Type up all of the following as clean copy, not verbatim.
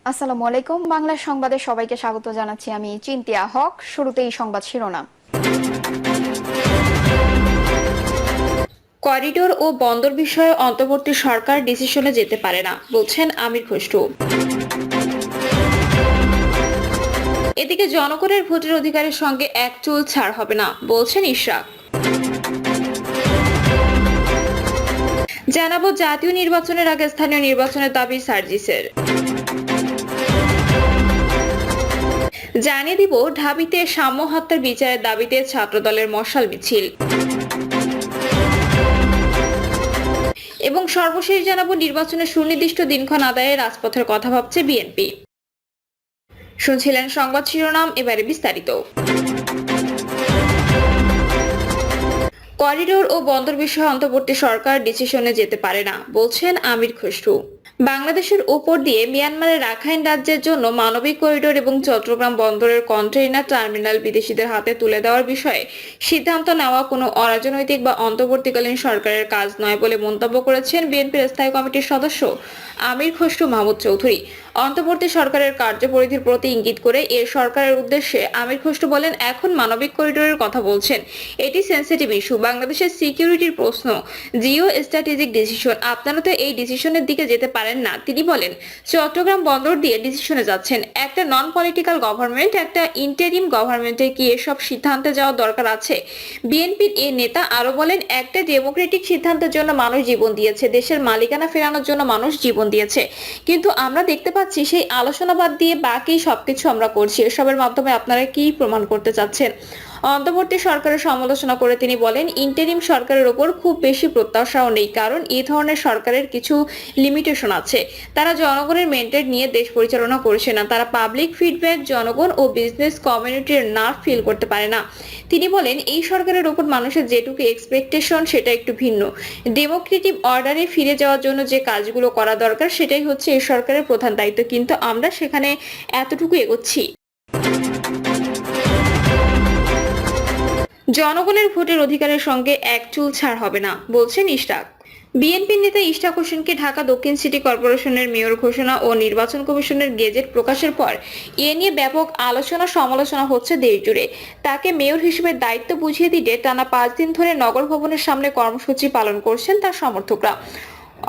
আসসালামু আলাইকুম। বাংলা সংবাদে সবাইকে স্বাগত জানাচ্ছি। আমি চিন্তিয়া হক। শুরুতেই সংবাদ শিরোনাম। করিডোর ও বন্দর বিষয়ে অন্তর্বর্তী সরকার ডিসিশনে যেতে পারে না, বলছেন আমির খসরু। এদিকে জনগণের ভোটের অধিকারের সঙ্গে এক চুল ছাড় হবে না, বলছেন ইশরাক। জানাবো জাতীয় নির্বাচনের আগে স্থানীয় নির্বাচনের দাবি সার্জিসের। জানিয়ে দিব ঢাবিতে সাম্য হত্যার বিচারের দাবিতে ছাত্রদলের মশাল মিছিল। এবং সর্বশেষ জানাবো নির্বাচনের সুনির্দিষ্ট দিনক্ষণ আদায়ে রাজপথের কথা ভাবছে বিএনপি। শুনছিলেন সংবাদ শিরোনাম, এবারে বিস্তারিত। করিডোর ও বন্দর বিষয়ে অন্তর্বর্তী সরকার ডিসিশনে যেতে পারে না, বলছেন আমির খসরু। বাংলাদেশের উপর দিয়ে মিয়ানমারের রাখাইন রাজ্যের জন্য মানবিক করিডোর এবং চট্টগ্রাম বন্দরের কন্টেইনার টার্মিনাল বিদেশিদের হাতে তুলে দেওয়ার বিষয়ে সিদ্ধান্ত নেওয়া কোনো অরাজনৈতিক বা অন্তর্বর্তীকালীন সরকারের কাজ নয় বলে মন্তব্য করেছেন বিএনপির স্থায়ী কমিটির সদস্য আমির খসরু মাহমুদ চৌধুরী। অন্তর্বর্তী সরকারের কার্যপরিধির প্রতি ইঙ্গিত করে এর সরকারের উদ্দেশ্যে আমির খসরু বলেন, এখন মানবিক করিডোরের কথা বলছেন, এটি সেনসিটিভ ইস্যু, বাংলাদেশের সিকিউরিটির প্রশ্ন, জিও স্ট্র্যাটেজিক ডিসিশন। আপনারা তো এই ডিসিশনের দিকে যেতে পারেন না। তিনি বলেন, চট্টগ্রাম বন্দর দিয়ে ডিসিশনে যাচ্ছেন। একটা নন পলিটিক্যাল গভর্নমেন্ট, একটা ইন্টারিম গভর্নমেন্টের কি এসব সিদ্ধান্তে যাওয়ার দরকার আছে? বিএনপির এই নেতা আরো বলেন, একটা ডেমোক্রেটিক সিদ্ধান্তের জন্য মানুষ জীবন দিয়েছে, দেশের মালিকানা ফেরানোর জন্য মানুষ জীবন দিয়েছে, কিন্তু আমরা দেখতে পাচ্ছি সেই আলোচনা বাদ দিয়ে বাকি সবকিছু আমরা করছি। এসবের মাধ্যমে আপনারা কি প্রমাণ করতে চাচ্ছেন? অন্তর্বর্তী সরকারের সমালোচনা করে তিনি বলেন, ইন্টারিম সরকারের ওপর খুব বেশি প্রত্যাশাও নেই, কারণ এই ধরনের সরকারের কিছু লিমিটেশন আছে। তারা জনগণের মেন্ডেট নিয়ে দেশ পরিচালনা করছে না, তারা পাবলিক ফিডব্যাক, জনগণ ও বিজনেস কমিউনিটির নার্ভ ফিল করতে পারে না। তিনি বলেন, এই সরকারের ওপর মানুষের যেটুকু এক্সপেকটেশন সেটা একটু ভিন্ন। ডেমোক্রেটিক অর্ডারে ফিরে যাওয়ার জন্য যে কাজগুলো করা দরকার সেটাই হচ্ছে এই সরকারের প্রধান দায়িত্ব, কিন্তু আমরা সেখানে এতটুকু এগোচ্ছি। জনগণের ভোটের অধিকারের সঙ্গে এক চুল ছাড় হবে না, বলছেন ইশরাক। বিএনপির নেতা ইশরাক হোসেনকে ঢাকা দক্ষিণ সিটি কর্পোরেশনের মেয়র ঘোষণা ও নির্বাচন কমিশনের গেজেট প্রকাশের পর এ নিয়ে ব্যাপক আলোচনা সমালোচনা হচ্ছে দেশ জুড়ে। তাকে মেয়র হিসেবে দায়িত্ব বুঝিয়ে দিতে টানা 5 দিন ধরে নগর ভবনের সামনে কর্মসূচি পালন করছেন তার সমর্থকরা।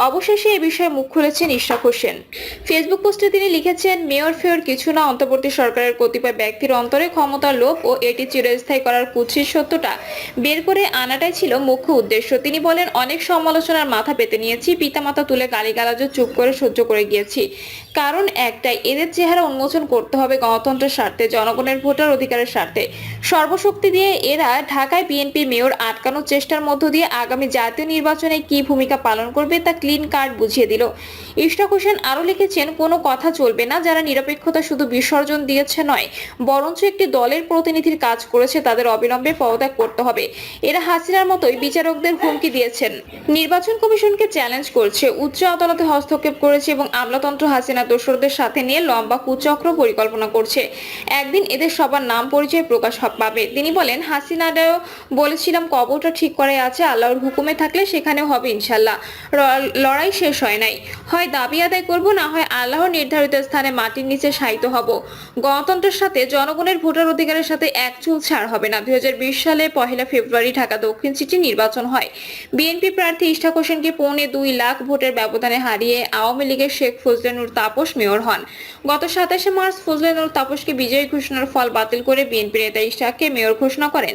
অবশেষে এ বিষয়ে মুখ খুলেছেন ইশরাক হোসেন। ফেসবুক পোস্টে তিনি লিখেছেন, মেয়র ফেয়র কিছু না, অন্তর্বর্তী সরকারের কতিপয় ব্যক্তির অন্তরে ক্ষমতার লোভ ও এটি চিরস্থায়ী করার কুৎসিত সত্যটা বের করে আনাটাই ছিল মুখ্য উদ্দেশ্য। তিনি বলেন, অনেক সমালোচনার মাথা পেতে নিয়েছি, পিতামাতা তুলে গালিগালাজও চুপ করে সহ্য করে গিয়েছি। কারণ একটাই, এদের চেহারা উন্মোচন করতে হবে গণতন্ত্রের স্বার্থে, জনগণের ভোটার অধিকারের স্বার্থে। সর্বশক্তি দিয়ে এরা ঢাকায় বিএনপি মেয়র আটকানোর চেষ্টার মধ্য দিয়ে আগামী জাতীয় নির্বাচনে কি ভূমিকা পালন করবে তা ক্লিন কার্ড বুঝিয়ে দিল। ইশরাক হোসেন আরো লিখেছেন, কোনো কথা চলবে না, যারা নিরপেক্ষতা শুধু বিসর্জন দিয়েছে নয়, বরঞ্চ একটি দলের প্রতিনিধির কাজ করেছে, তাদের অবিলম্বে পদত্যাগ করতে হবে। এরা হাসিনার মতোই বিচারকদের হুমকি দিয়েছেন, নির্বাচন কমিশনকে চ্যালেঞ্জ করছে, উচ্চ আদালতে হস্তক্ষেপ করেছে এবং আমলাতন্ত্র হাসিনা দোসরদের সাথে নিয়ে লম্বা কুচক্র পরিকল্পনা করছে। একদিন এদের সবার নাম পরিচয় প্রকাশ পাবে। তিনি বলেন, হাসিনারাও বলেছিলাম কবরটা ঠিক করে আছে, আল্লাহর হুকুমে থাকলে সেখানেও হবে ইনশাল্লাহ। লড়াই শেষ হয় নাই, হয় দাবি আদায় করব, না হয় আল্লাহর নির্ধারিত স্থানে মাটির নিচে শায়িত হব। গণতন্ত্রের সাথে, জনগণের ভোটার অধিকারের সাথে এক চুল ছাড় হবে না। 2020 সালে 1 ফেব্রুয়ারি ঢাকা দক্ষিণ সিটি নির্বাচন হয়। বিএনপি প্রার্থী ইশরাক হোসেনকে 2.25 লাখ ভোটের ব্যবধানে হারিয়ে আওয়ামী লীগের শেখ ফজলে নূর তাপস মেয়র হন। গত 27 মার্চ ফজলে নূর তাপসকে বিজয়ী ঘোষণার ফল বাতিল করে বিএনপি নেতা ইশরাককে মেয়র ঘোষণা করেন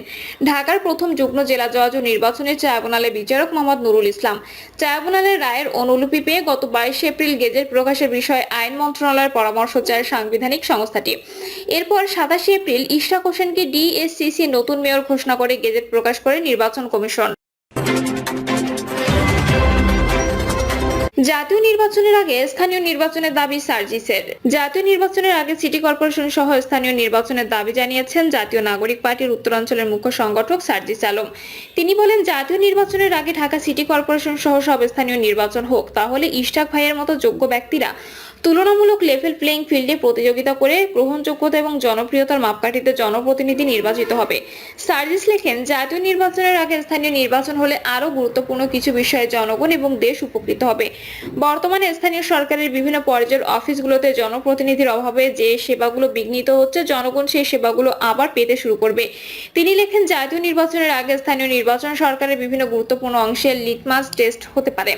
ঢাকার প্রথম যুগ্ম জেলা জজ ও নির্বাচনী ট্রাইব্যুনালের বিচারক মোহাম্মদ নুরুল ইসলাম। ট্রাইব্যুনালের রায়ের অনুলিপি পেয়ে গত 22 এপ্রিল গেজেট প্রকাশের বিষয়ে আইন মন্ত্রণালয়ের পরামর্শ চায় সাংবিধানিক সংস্থাটি। এরপর 27 এপ্রিল ইশরাক হোসেনকে ডিএসসিসি নতুন মেয়র ঘোষণা করে গেজেট প্রকাশ করে নির্বাচন কমিশন। জাতীয় নির্বাচনের আগে স্থানীয় নির্বাচনের দাবি সার্জিসের। জাতীয় নির্বাচনের আগে সিটি কর্পোরেশন সহ স্থানীয় নির্বাচনের দাবি জানিয়েছেন জাতীয় নাগরিক পার্টির উত্তরাঞ্চলের মুখ্য সংগঠক সার্জিস আলম। তিনি বলেন, জাতীয় নির্বাচনের আগে ঢাকা সিটি কর্পোরেশন সহ সব স্থানীয় নির্বাচন হোক, তাহলে ইশরাক ভাইয়ের মতো যোগ্য ব্যক্তিরা তুলনামূলক লেভেল প্লেইং ফিল্ডে প্রতিযোগিতা করে গ্রহণযোগ্যতা এবং জনপ্রিয়তার মাপকাঠিতে জনপ্রতিনিধি নির্বাচিত হবে। সার্জিস লেখেন, জাতীয় নির্বাচনের আগে স্থানীয় নির্বাচন হলে আরও গুরুত্বপূর্ণ কিছু বিষয়ে জনগণ এবং দেশ উপকৃত হবে। বর্তমানে স্থানীয় সরকারের বিভিন্ন পর্যায়ের অফিসগুলোতে জনপ্রতিনিধির অভাবে যে সেবাগুলো বিঘ্নিত হচ্ছে, জনগণ সেই সেবাগুলো আবার পেতে শুরু করবে। তিনি লেখেন, জাতীয় নির্বাচনের আগে স্থানীয় নির্বাচন সরকারের বিভিন্ন গুরুত্বপূর্ণ অংশের লিটমাস টেস্ট হতে পারে,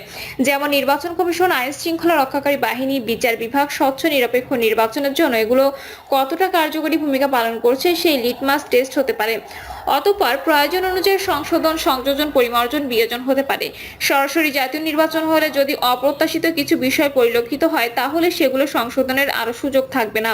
যেমন নির্বাচন কমিশন, আইন শৃঙ্খলা রক্ষাকারী বাহিনী, বিচার বিভাগ, স্বচ্ছ নিরপেক্ষ নির্বাচনের জন্য এগুলো কতটা কার্যকরী ভূমিকা পালন করছে সেই লিটমাস টেস্ট হতে পারে। অতঃপর প্রয়োজন অনুযায়ী সংশোধন, সংযোজন, পরিমার্জন, বিয়োজন হতে পারে। সরাসরি জাতীয় নির্বাচন হলে যদি অপ্রত্যাশিত কিছু বিষয় পরিলক্ষিত হয় তাহলে সেগুলো সংশোধনের আরো সুযোগ থাকবে না,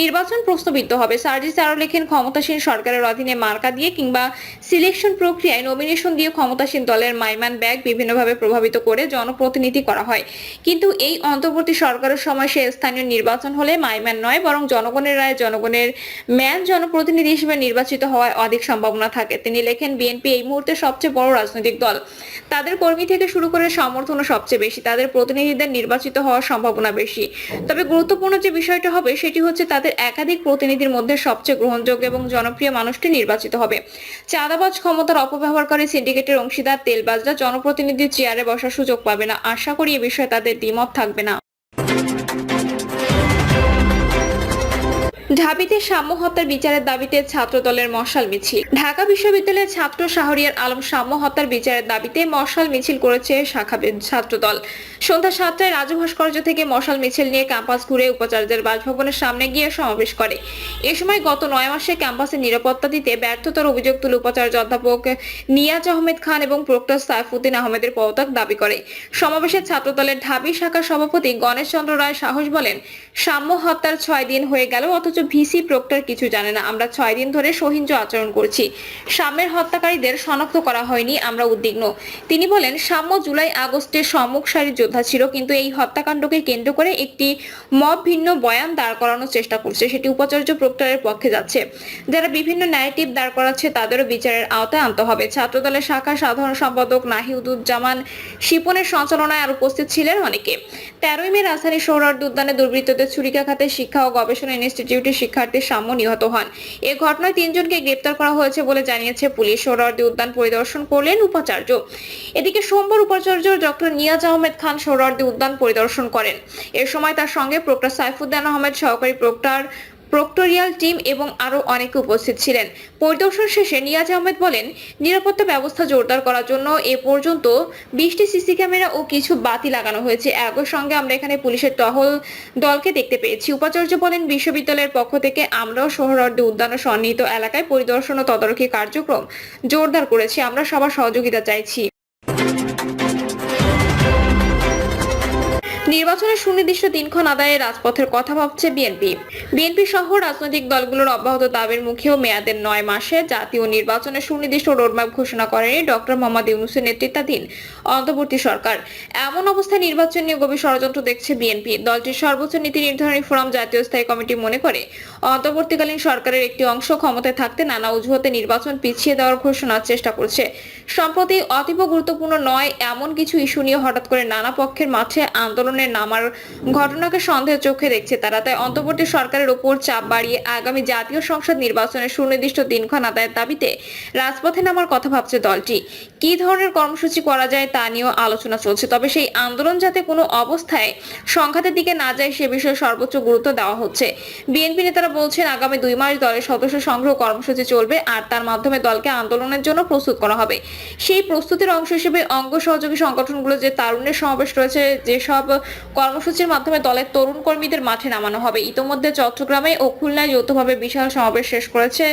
নির্বাচন প্রশ্নবিদ্ধ হবে। সার্জিস আরো লেখেন, ক্ষমতাসীন সরকারের অধীনে মার্কা দিয়ে কিংবা সিলেকশন প্রক্রিয়ায় নমিনেশন দিয়ে ক্ষমতাসীন দলের মাইমান ব্যাগ বিভিন্নভাবে প্রভাবিত করে জনপ্রতিনিধি করা হয়, কিন্তু এই অন্তর্বর্তী সরকারের সময় সে স্থানীয় নির্বাচন হলে মাইম্যান নয় বরং জনগণের রায় জনগণের ম্যান জনপ্রতিনিধি হিসেবে নির্বাচিত হওয়ার অধিক সম্ভাবনা থাকে। তিনি লেখেন, বিএনপি এই মুহূর্তে সবচেয়ে বড় রাজনৈতিক দল, তাদের কর্মী থেকে শুরু করে সমর্থনও সবচেয়ে বেশি, তাদের প্রতিনিধিদের নির্বাচিত হওয়ার সম্ভাবনা বেশি। তবে গুরুত্বপূর্ণ যে বিষয়টা হবে সেটি হচ্ছে তাদের একাধিক প্রতিনিধির মধ্যে সবচেয়ে গ্রহণযোগ্য এবং জনপ্রিয় মানুষটি নির্বাচিত হবে। চাঁদাবাজ, ক্ষমতার অপব্যবহারকারী, সিন্ডিকেটের অংশীদার, তেলবাজরা জনপ্রতিনিধির চেয়ারে বসার সুযোগ পাবে না। আশা করি এ বিষয়ে তাদের দ্বিমত থাকবে না। ঢাবিতে সাম্য হত্যার বিচারের দাবিতে ছাত্রদলের মশাল মিছিল। ঢাকা বিশ্ববিদ্যালয়ের ছাত্র শাহরিয়ার আলম সাম্য হত্যার বিচারের দাবিতে মশাল মিছিল করেছে শাখা ছাত্রদল। সন্ধ্যা 7টায় রাজু ভাস্কর্য থেকে মশাল মিছিল নিয়ে ক্যাম্পাস ঘুরে উপাচার্যের বাসভবনের সামনে গিয়ে সমাবেশ করে। এ সময় গত 9 মাসে ক্যাম্পাসের নিরাপত্তা দিতে ব্যর্থতার অভিযোগ তুলে উপাচার্য অধ্যাপক নিয়াজ আহমেদ খান এবং প্রক্টর সাইফুদ্দিন আহমেদের পদত্যাগ দাবি করে। সমাবেশে ছাত্রদলের ঢাবি শাখার সভাপতি গণেশ চন্দ্র রায় সাহস বলেন, সাম্য হত্যার 6 দিন হয়ে গেল অথচ ভিসি প্রক্টর কিছু জানে না। আমরা 6 দিন ধরে সহিংস আচরণ করছি, সাম্যের হত্যাকারীদের শনাক্ত করা হয়নি, আমরা উদ্বিগ্ন। তিনি বলেন, সাম্য জুলাই আগস্টে সম্মুখ সারির যোদ্ধা ছিল, কিন্তু এই হত্যাকাণ্ডকে কেন্দ্র করে একটি মব ভিন্ন বয়ান দাঁড় করানোর চেষ্টা করছে, সেটি উপাচার্য প্রক্টরের পক্ষে যাচ্ছে। যারা বিভিন্ন ন্যারেটিভ দাঁড় করাচ্ছে তাদেরও বিচারের আওতায় আনতে হবে। ছাত্রদলের শাখা সাধারণ সম্পাদক নাহিদুজ্জামান শিপনের সঞ্চালনায় আর উপস্থিত ছিলেন অনেকে। 13 মে রাজধানী সোহরাওয়ার্দী উদ্যানে দুর্বৃত্তদের ছুরিকাঘাতে শিক্ষা ও গবেষণা ইনস্টিটিউটের শিক্ষার্থী সাম্য নিহত হন। এ ঘটনায় 3 জনকে গ্রেপ্তার করা হয়েছে বলে জানিয়েছে পুলিশ। সোহরাওয়ার্দী উদ্যান পরিদর্শন করলেন উপাচার্য। এদিকে সোমবার উপাচার্য ডক্টর নিয়াজ আহমেদ খান সোহরাওয়ার্দী উদ্যান পরিদর্শন করেন। এ সময় তার সঙ্গে প্রক্টর সাইফুদ্দিন আহমেদ, সহকারী প্রক্টোরিয়াল টিম এবং আরো অনেকে উপস্থিত ছিলেন। পরিদর্শন শেষে নিয়াজ আহমেদ বলেন, নিরাপত্তা ব্যবস্থা জোরদার করার জন্য এ পর্যন্ত 20টি সিসি ক্যামেরা ও কিছু বাতি লাগানো হয়েছে। একই সঙ্গে আমরা এখানে পুলিশের টহল দলকে দেখতে পেয়েছি। উপাচার্য বলেন, বিশ্ববিদ্যালয়ের পক্ষ থেকে আমরাও সোহরাওয়ার্দী উদ্যান ও সন্নিহিত এলাকায় পরিদর্শন ও তদারকি কার্যক্রম জোরদার করেছি। আমরা সবার সহযোগিতা চাইছি। নির্বাচনের সুনির্দিষ্ট দিনক্ষণ আদায়ে রাজপথের কথা ভাবছে বিএনপি সহ রাজনৈতিক দলগুলোর অব্যাহত দাবির মুখেও মেয়াদের 9 মাসে জাতীয় নির্বাচনের সুনির্দিষ্ট রোডম্যাপ ঘোষণা করেনি ডক্টর মোহাম্মদ ইউনূসের নেতৃত্বাধীন অন্তর্বর্তী সরকার। এমন অবস্থায় নির্বাচন নিয়ে গভীর ষড়যন্ত্র দেখছে বিএনপি। দলটির সর্বোচ্চ নীতি নির্ধারণী ফোরাম জাতীয় স্থায়ী কমিটি মনে করে, অন্তর্বর্তীকালীন সরকারের একটি অংশ ক্ষমতায় থাকতে নানা অজুহাতে নির্বাচন পিছিয়ে দেওয়ার ঘোষণার চেষ্টা করছে। সম্প্রতি অতীব গুরুত্বপূর্ণ নয় এমন কিছু ইস্যু নিয়ে হঠাৎ করে নানা পক্ষের মাঠে আন্দোলনের নামার ঘটনাকে সন্দেহের চোখে দেখছে তারা। তাই অন্তর্বর্তী সরকারের উপর চাপ বাড়িয়ে আগামী জাতীয় সংসদ নির্বাচনের সুনির্দিষ্ট দিনক্ষণ আদায়ের দাবিতে রাজপথে নামার কথা ভাবছে দলটি। কি ধরনের কর্মসূচি করা যায় তা নিয়েও আলোচনা চলছে। তবে সেই আন্দোলন যাতে কোনো অবস্থায় সংঘাতের দিকে না যায় সে বিষয়ে সর্বোচ্চ গুরুত্ব দেওয়া হচ্ছে। বিএনপি নেতারা বলছেন, আগামী 2 মাস দলের সদস্য সংগ্রহ কর্মসূচি চলবে আর তার মাধ্যমে দলকে আন্দোলনের জন্য প্রস্তুত করা হবে। সেই প্রস্তুতির অংশ হিসেবে অঙ্গ সহযোগী সংগঠনগুলো যে তারুণ্যের সমাবেশ রয়েছে, যেসব কর্মসূচির মাধ্যমে দলের তরুণ কর্মীদের মাঠে নামানো হবে। ইতোমধ্যে চট্টগ্রামে ও খুলনায় যৌথভাবে বিশাল সমাবেশ শেষ করেছে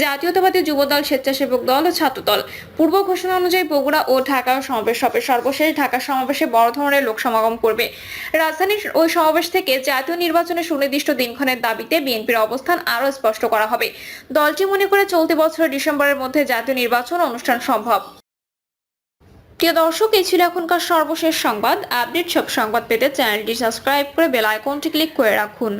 জাতীয়তাবাদী যুবদল, স্বেচ্ছাসেবক দল ও ছাত্রদল। পূর্ব ঘোষণা অনুযায়ী বগুড়া ও ঢাকা সমাবেশ হবে। সর্বশেষ ঢাকা সমাবেশে বড় ধরনের লোক সমাগম করবে। রাজধানীর ওই সমাবেশ থেকে জাতীয় নির্বাচনের সুনির্দিষ্ট দিনক্ষণের দাবিতে বিএনপির অবস্থান আরো স্পষ্ট করা হবে। দলটি মনে করে চলতি বছরের ডিসেম্বরের মধ্যে জাতীয় নির্বাচন অনুষ্ঠান সম্ভব। প্রিয় দর্শক, এই ছিল এখনকার সর্বশেষ সংবাদ। আপডেট সব সংবাদ পেতে চ্যানেলটি সাবস্ক্রাইব করে বেল আইকনটি ক্লিক করে রাখুন।